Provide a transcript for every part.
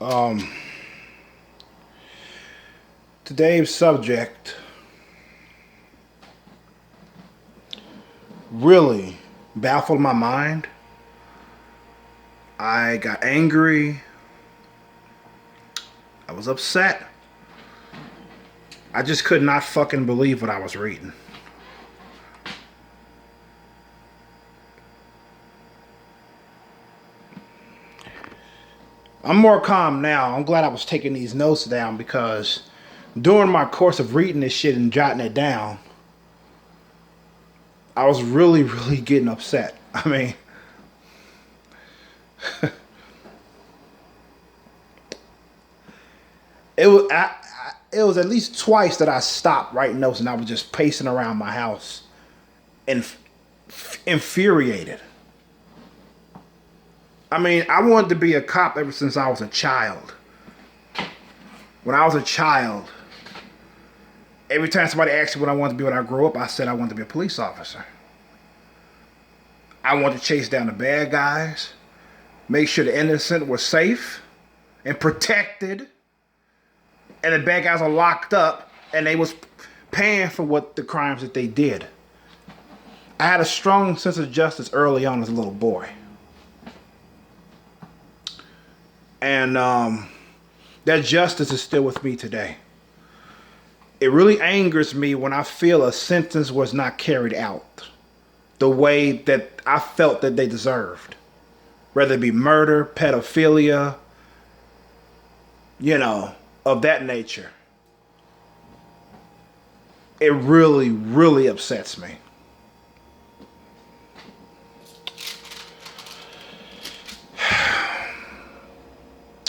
Um, Today's subject really baffled my mind. I got angry. I was upset. I just could not fucking believe what I was reading. I'm more calm now. I'm glad I was taking these notes down because during my course of reading this shit and jotting it down, I was really getting upset. I mean, it was at least twice that I stopped writing notes and I was just pacing around my house and infuriated. I mean, I wanted to be a cop ever since I was a child. When I was a child, every time somebody asked me what I wanted to be when I grew up, I said I wanted to be a police officer. I wanted to chase down the bad guys, make sure the innocent were safe and protected, and the bad guys are locked up and they was paying for what the crimes that they did. I had a strong sense of justice early on as a little boy. And that justice is still with me today. It really angers me when I feel a sentence was not carried out the way that I felt that they deserved. Whether it be murder, pedophilia, of that nature. It really upsets me.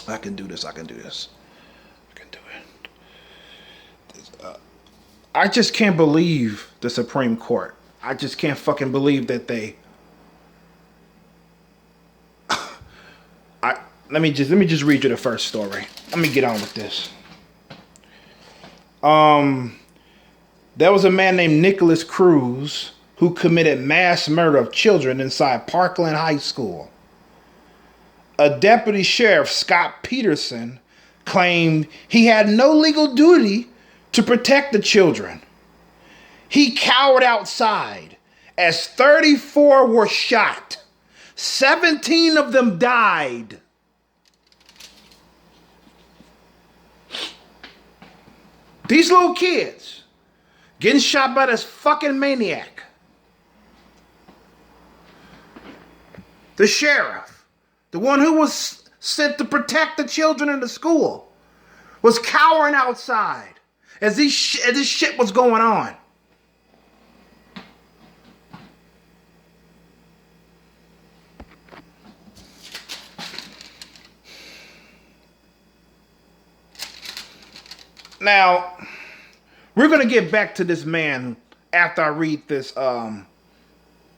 I can do this. I can do it. I just can't believe the Supreme Court. I just can't fucking believe that they. Let me just read you the first story. Let me get on with this. There was a man named Nicholas Cruz who committed mass murder of children inside Parkland High School. A deputy sheriff, Scott Peterson, claimed he had no legal duty to protect the children. He cowered outside as 34 were shot. 17 of them died. These little kids getting shot by this fucking maniac. The sheriff, the one who was sent to protect the children in the school, was cowering outside as this shit was going on. Now, we're going to get back to this man after I read this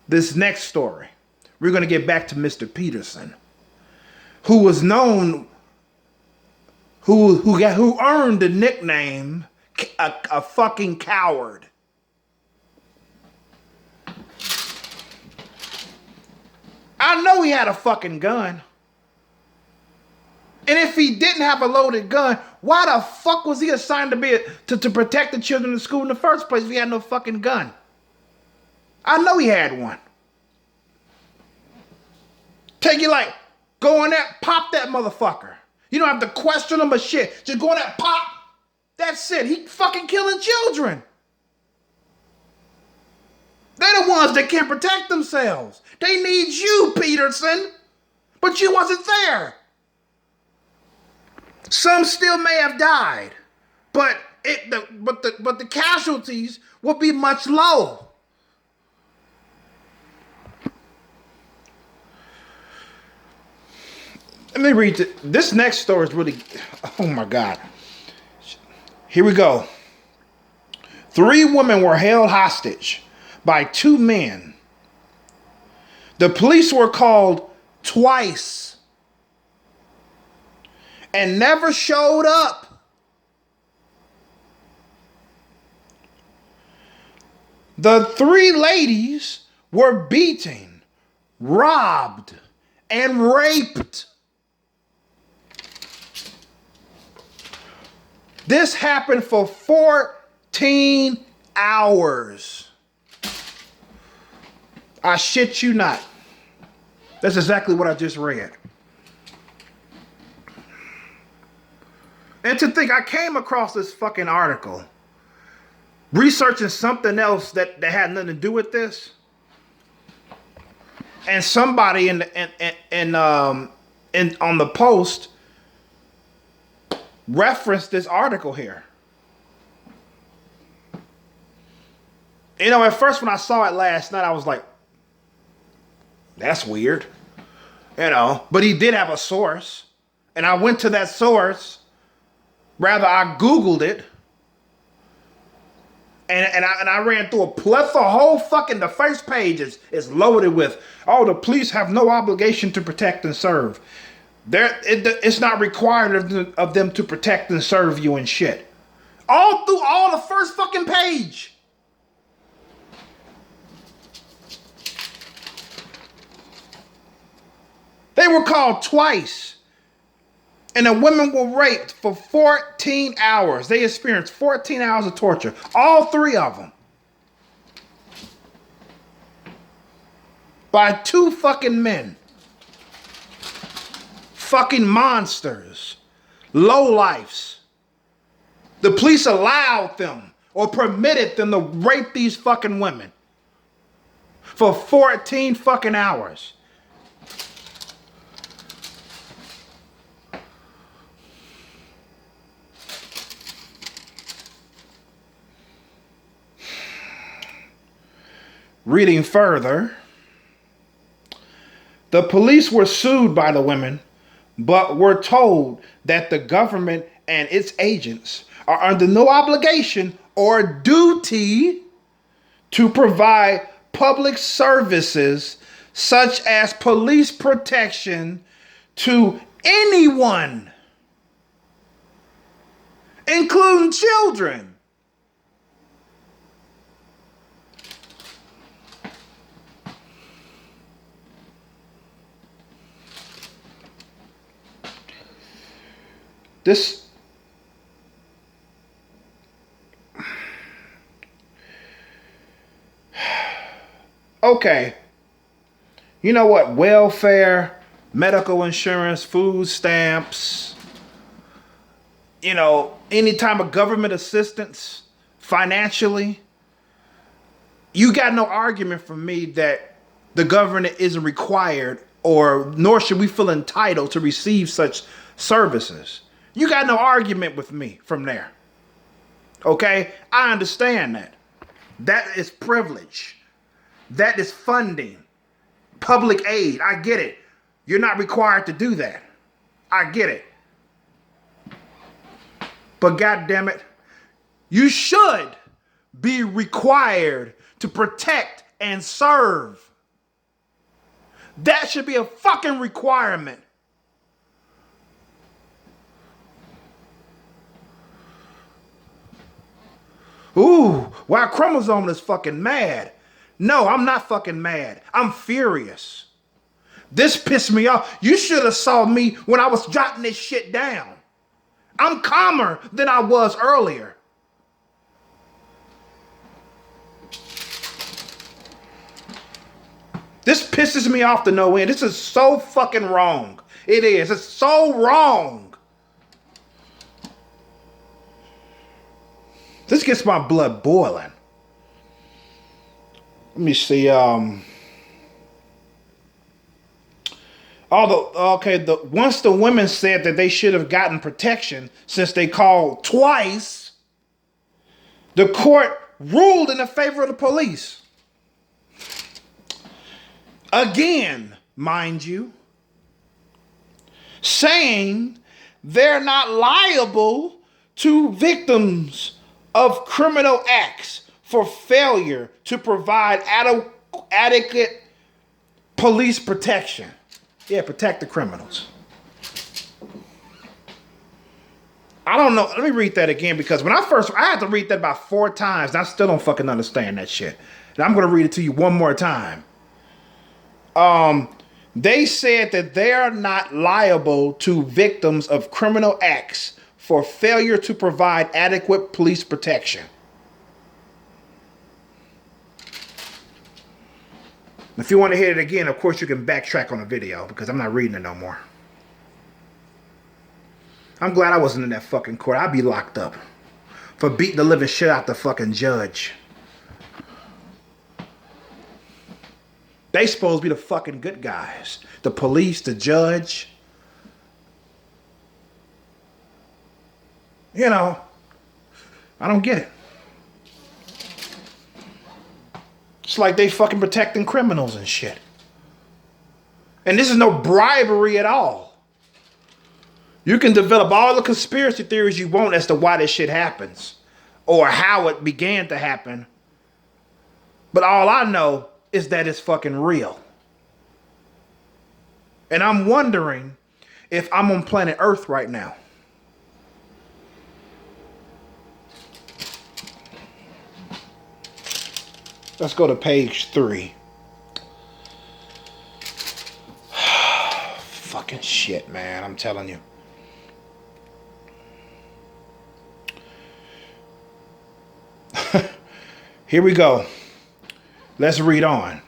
this next story. We're going to get back to Mr. Peterson, who was known, who earned the nickname a fucking coward. I know he had a fucking gun. And if he didn't have a loaded gun, why the fuck was he assigned to protect the children in school in the first place if he had no fucking gun? I know he had one. Take you like, go in there, pop that motherfucker. You don't have to question him or shit. Just go in there, pop. That's it. He fucking killing children. They're the ones that can't protect themselves. They need you, Peterson. But you wasn't there. Some still may have died, but the casualties will be much low. Let me read this next story is really, oh my God. Here we go. 3 women were held hostage by 2 men. The police were called twice and never showed up. The 3 ladies were beaten, robbed, and raped. This happened for 14 hours. I shit you not. That's exactly what I just read. And to think, I came across this fucking article researching something else that had nothing to do with this. And somebody on the post referenced this article here. You know, at first when I saw it last night, I was like, that's weird. You know, but he did have a source. And I went to that source. Rather, I Googled it. And I ran through a plethora, whole fucking, the first page is loaded with, oh, the police have no obligation to protect and serve. It's not required of them to protect and serve you and shit. All through all the first fucking page. They were called twice. And the women were raped for 14 hours. They experienced 14 hours of torture. All three of them. By two fucking men. Fucking monsters. Lowlifes. The police allowed them or permitted them to rape these fucking women. For 14 fucking hours. Reading further, the police were sued by the women, but were told that the government and its agents are under no obligation or duty to provide public services such as police protection to anyone, including children. This okay. You know what? Welfare, medical insurance, food stamps, you know, any type of government assistance financially. You got no argument from me that the government isn't required or nor should we feel entitled to receive such services. You got no argument with me from there. Okay? I understand that. That is privilege. That is funding. Public aid. I get it. You're not required to do that. I get it. But goddamn it, you should be required to protect and serve. That should be a fucking requirement. Ooh, why Chromosome is fucking mad. No, I'm not fucking mad. I'm furious. This pissed me off. You should have saw me when I was jotting this shit down. I'm calmer than I was earlier. This pisses me off to no end. This is so fucking wrong. It is. It's so wrong. This gets my blood boiling. Let me see. Once the women said that they should have gotten protection since they called twice, the court ruled in the favor of the police. Again, mind you, saying they're not liable to victims of criminal acts for failure to provide adequate police protection. Yeah, protect the criminals. I don't know. Let me read that again because I had to read that about 4 times and I still don't fucking understand that shit. And I'm going to read it to you one more time. They said that they are not liable to victims of criminal acts for failure to provide adequate police protection. If you want to hear it again, of course you can backtrack on the video because I'm not reading it no more. I'm glad I wasn't in that fucking court. I'd be locked up for beating the living shit out the fucking judge. They supposed to be the fucking good guys. The police, the judge. You know, I don't get it. It's like they fucking protecting criminals and shit. And this is no bribery at all. You can develop all the conspiracy theories you want as to why this shit happens or how it began to happen. But all I know is that it's fucking real. And I'm wondering if I'm on planet Earth right now. Let's go to page 3. Fucking shit, man. I'm telling you. Here we go. Let's read on.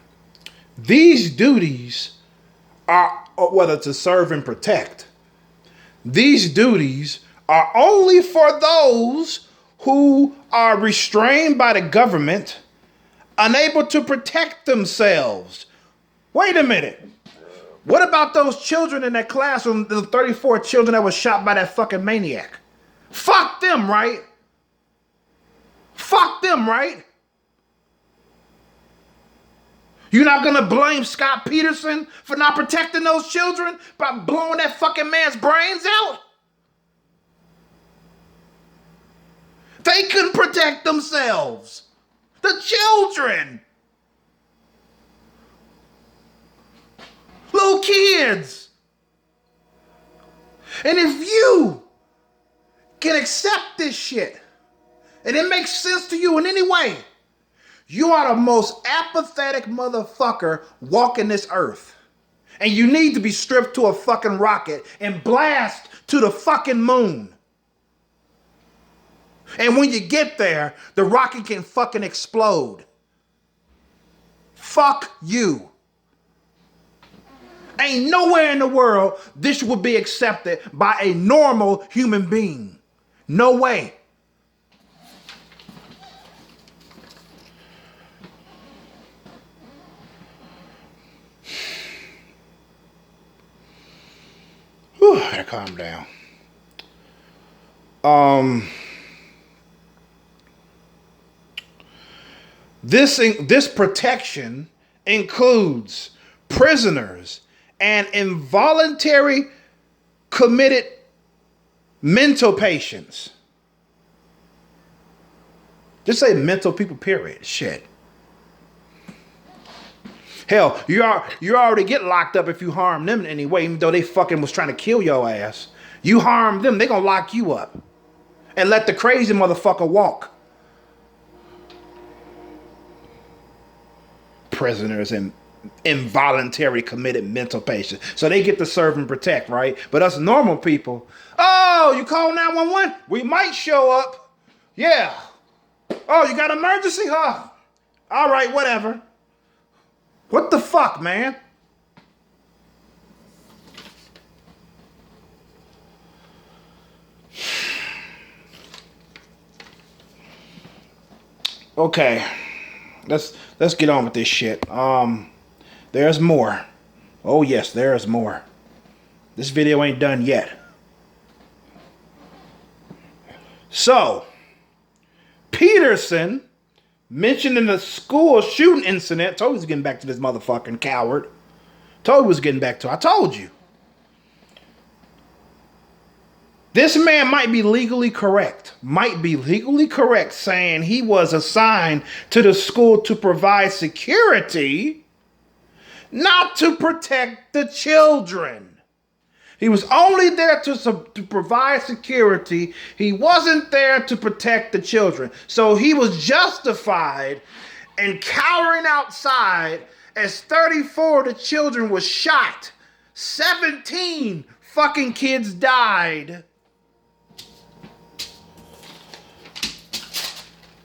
These duties are, whether to serve and protect, these duties are only for those who are restrained by the government, unable to protect themselves. Wait a minute. What about those children in that classroom, the 34 children that were shot by that fucking maniac? Fuck them, right? Fuck them, right? You're not gonna blame Scott Peterson for not protecting those children by blowing that fucking man's brains out? They couldn't protect themselves. The children. Little kids. And if you can accept this shit and it makes sense to you in any way, you are the most apathetic motherfucker walking this earth. And you need to be stripped to a fucking rocket and blast to the fucking moon. And when you get there, the rocket can fucking explode. Fuck you. Ain't nowhere in the world this would be accepted by a normal human being. No way. Whew, I gotta calm down. This protection includes prisoners and involuntary committed mental patients. Just say mental people, period. Shit. Hell, you already get locked up if you harm them in any way, even though they fucking was trying to kill your ass. You harm them, they gonna lock you up and let the crazy motherfucker walk. Prisoners and involuntary committed mental patients. So they get to serve and protect, right? But us normal people, oh, you call 911? We might show up. Yeah. Oh, you got an emergency? Huh? All right, whatever. What the fuck, man? Okay. Let's get on with this shit. There's more. Oh yes, there's more. This video ain't done yet. So, Peterson mentioned in the school shooting incident, told he was getting back to this motherfucking coward. Told he was getting back to, I told you. This man might be legally correct. Might be legally correct saying he was assigned to the school to provide security, not to protect the children. He was only there to provide security. He wasn't there to protect the children. So he was justified in cowering outside as 34 of the children were shot. 17 fucking kids died.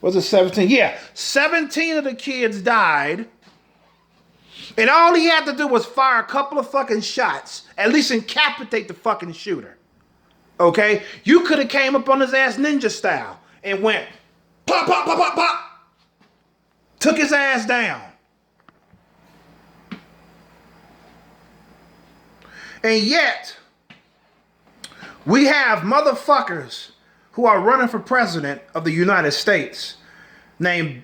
Was it 17? Yeah, 17 of the kids died. And all he had to do was fire a couple of fucking shots. At least incapacitate the fucking shooter. Okay? You could have came up on his ass ninja style and went pop, pop, pop, pop, pop. Took his ass down. And yet, we have motherfuckers who are running for president of the United States named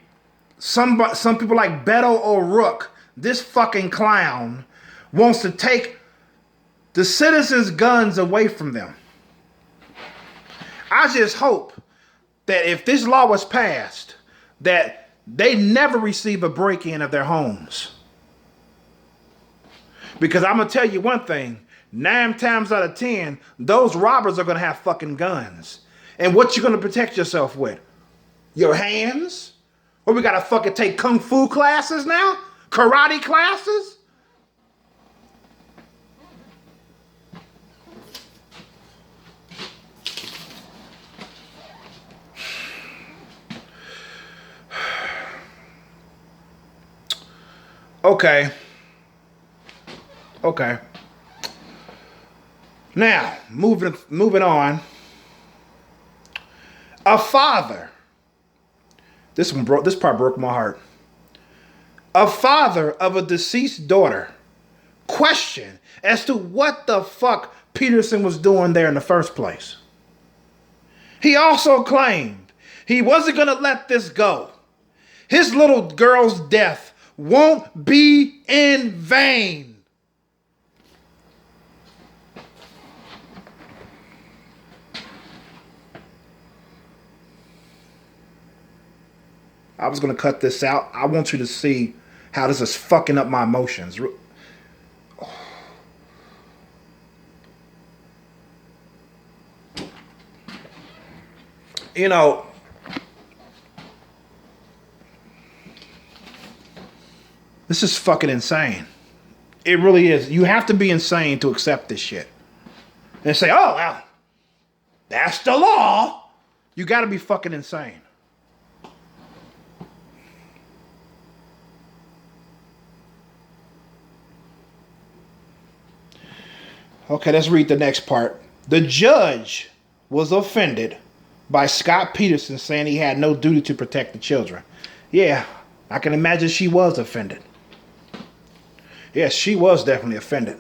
some people like Beto O'Rourke. This fucking clown wants to take the citizens' guns away from them. I just hope that if this law was passed, that they never receive a break-in of their homes. Because I'm going to tell you one thing, 9 times out of 10, those robbers are going to have fucking guns. And what you going to protect yourself with? Your hands? Or we got to fucking take kung fu classes now? Karate classes? Okay. Now, moving on. A father. This part broke my heart. A father of a deceased daughter questioned as to what the fuck Peterson was doing there in the first place. He also claimed he wasn't going to let this go. His little girl's death won't be in vain. I was going to cut this out. I want you to see how this is fucking up my emotions. You know, this is fucking insane. It really is. You have to be insane to accept this shit. And say, oh, well, that's the law. You got to be fucking insane. Okay, let's read the next part. The judge was offended by Scott Peterson saying he had no duty to protect the children. Yeah, I can imagine she was offended. Yes, she was definitely offended.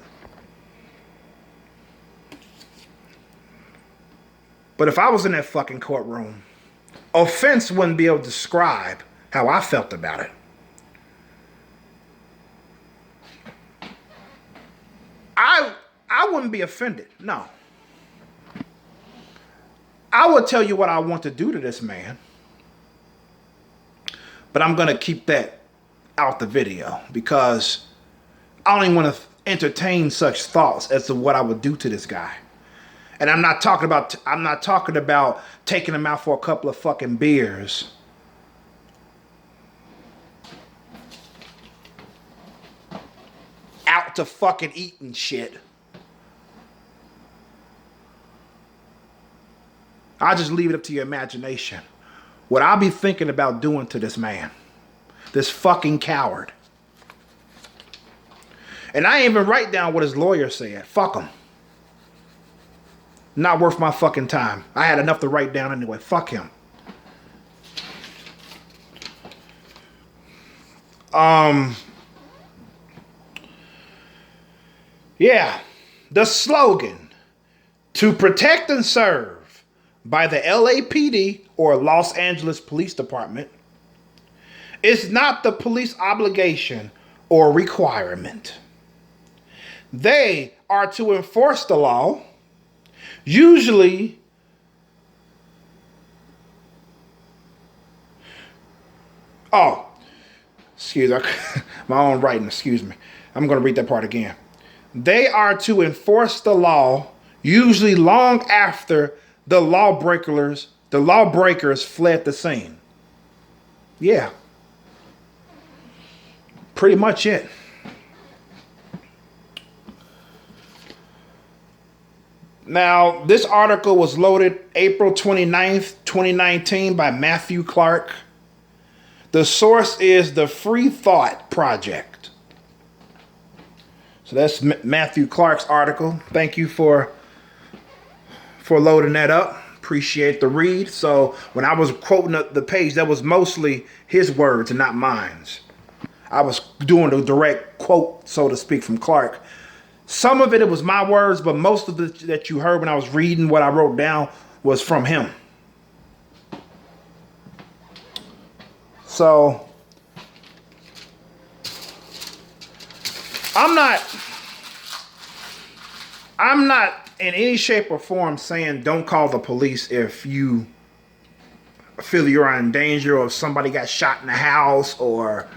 But if I was in that fucking courtroom, offense wouldn't be able to describe how I felt about it. I wouldn't be offended. No. I would tell you what I want to do to this man. But I'm going to keep that out the video because I don't even want to entertain such thoughts as to what I would do to this guy. And I'm not talking about taking him out for a couple of fucking beers. Out to fucking eating shit. I'll just leave it up to your imagination. What I'll be thinking about doing to this man. This fucking coward. And I ain't even write down what his lawyer said. Fuck him. Not worth my fucking time. I had enough to write down anyway. Fuck him. Yeah. The slogan, to protect and serve, by the LAPD or Los Angeles Police Department, is not the police obligation or requirement. They are to enforce the law, usually excuse me, my own writing, excuse me. I'm going to read that part again. They are to enforce the law, usually long after the lawbreakers fled the scene. Yeah. Pretty much it. Now, this article was loaded April 29th, 2019 by Matthew Clark The source is the Free Thought Project. So that's Matthew Clark's article. Thank you for loading that up. Appreciate the read. So when I was quoting the page, that was mostly his words and not mine. I was doing a direct quote, so to speak, from Clark. Some of it was my words, but most of it that you heard when I was reading what I wrote down was from him. So I'm not in any shape or form saying don't call the police if you feel you're in danger, or if somebody got shot in the house, or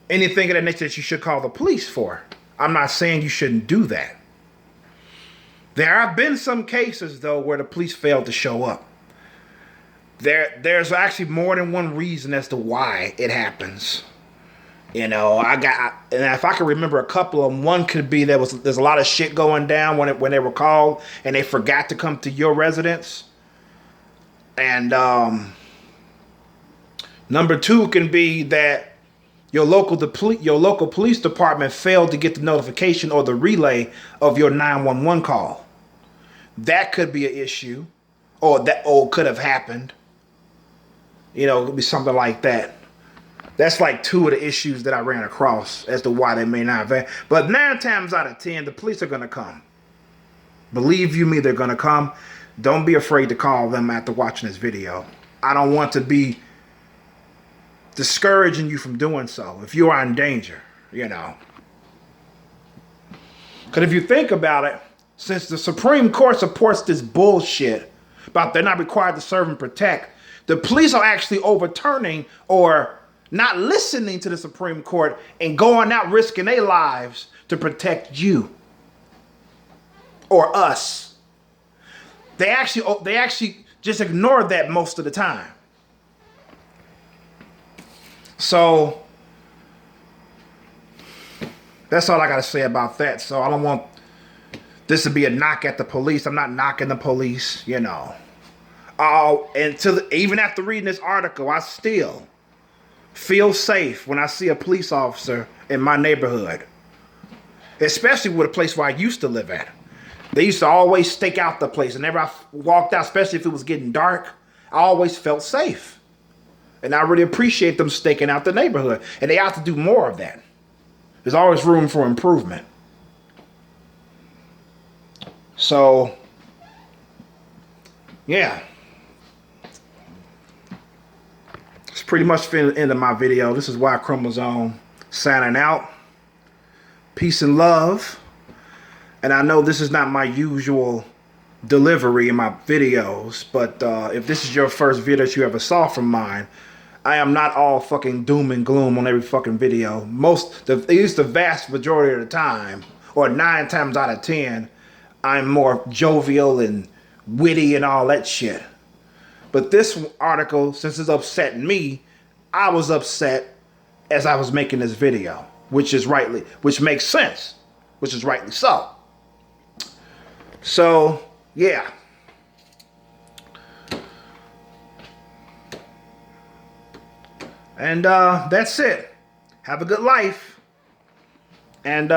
anything of that nature that you should call the police for. I'm not saying you shouldn't do that. There have been some cases, though, where the police failed to show up. There's actually more than one reason as to why it happens. You know, and if I can remember a couple of them, one could be there's a lot of shit going down when they were called and they forgot to come to your residence. And number two can be that your local police department failed to get the notification or the relay of your 911 call. That could be an issue, or could have happened. You know, it could be something like that. That's like two of the issues that I ran across as to why they may not have. But 9 times out of 10, the police are going to come. Believe you me, they're going to come. Don't be afraid to call them after watching this video. I don't want to be discouraging you from doing so if you are in danger, you know. Because if you think about it, since the Supreme Court supports this bullshit about they're not required to serve and protect, the police are actually overturning or not listening to the Supreme Court and going out risking their lives to protect you or us. They actually just ignore that most of the time. So that's all I got to say about that. So I don't want this to be a knock at the police. I'm not knocking the police, you know. Even after reading this article, I still feel safe when I see a police officer in my neighborhood, especially with a place where I used to live at. They used to always stake out the place. Whenever I walked out, especially if it was getting dark, I always felt safe. And I really appreciate them staking out the neighborhood. And they have to do more of that. There's always room for improvement. So, yeah. It's pretty much the end of my video. This is Y Chromosome signing out. Peace and love. And I know this is not my usual delivery in my videos, but if this is your first video that you ever saw from mine, I am not all fucking doom and gloom on every fucking video. At least the vast majority of the time, or 9 times out of 10, I'm more jovial and witty and all that shit. But this article, since it's upsetting me, I was upset as I was making this video, which makes sense, which is rightly so. So, yeah. And that's it. Have a good life. And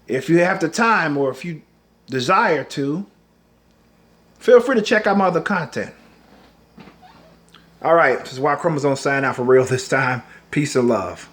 if you have the time, or if you desire to, feel free to check out my other content. All right, this is Y Chromosome signing out for real this time. Peace and love.